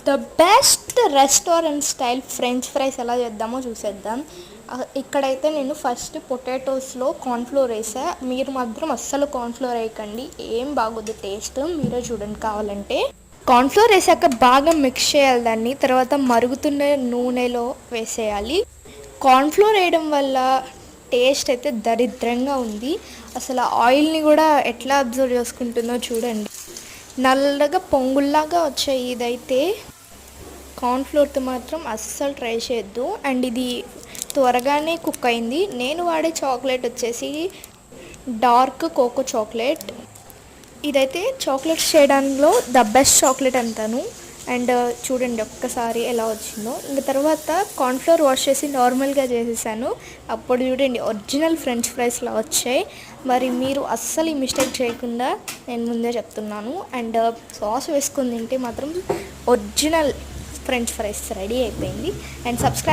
The best restaurant style French fries ఎలా చేద్దామో చూసేద్దాం. ఇక్కడైతే నేను ఫస్ట్ పొటాటోస్లో కార్న్ఫ్లోర్ వేసా. మీరు మాత్రం అస్సలు కార్న్ఫ్లోర్ వేయకండి, ఏం బాగోదు టేస్ట్. మీరే చూడండి కావాలంటే. కార్న్ఫ్లోర్ వేసాక బాగా మిక్స్ చేయాలి దాన్ని. తర్వాత మరుగుతున్న నూనెలో వేసేయాలి. కార్న్ఫ్లోర్ వేయడం వల్ల టేస్ట్ అయితే దరిద్రంగా ఉంది. అసలు ఆయిల్ని కూడా ఎట్లా అబ్జర్వ్ చేసుకుంటుందో చూడండి. నల్లగా పొంగుల్లాగా వచ్చాయి. ఇదైతే కార్న్ఫ్లోర్తో మాత్రం అస్సలు ట్రై చేయొద్దు. అండ్ ఇది త్వరగానే కుక్ అయింది. నేను వాడే చాక్లెట్ వచ్చేసి డార్క్ కోకో చాక్లెట్. ఇదైతే చాక్లెట్స్ చేయడంలో ద బెస్ట్ చాక్లెట్ అంటాను. అండ్ చూడండి ఒక్కసారి ఎలా వచ్చిందో. ఇంక తర్వాత కార్న్ఫ్లోర్ వాష్ చేసి నార్మల్గా చేసేసాను. అప్పుడు చూడండి ఒరిజినల్ ఫ్రెంచ్ ఫ్రైస్లా వచ్చాయి. మరి మీరు అస్సలు ఈ మిస్టేక్ చేయకుండా నేను ముందే చెప్తున్నాను. అండ్ సాస్ వేసుకొని తింటే మాత్రం ఒరిజినల్ ఫ్రెంచ్ ఫ్రైస్ రెడీ అయిపోయింది. And subscribe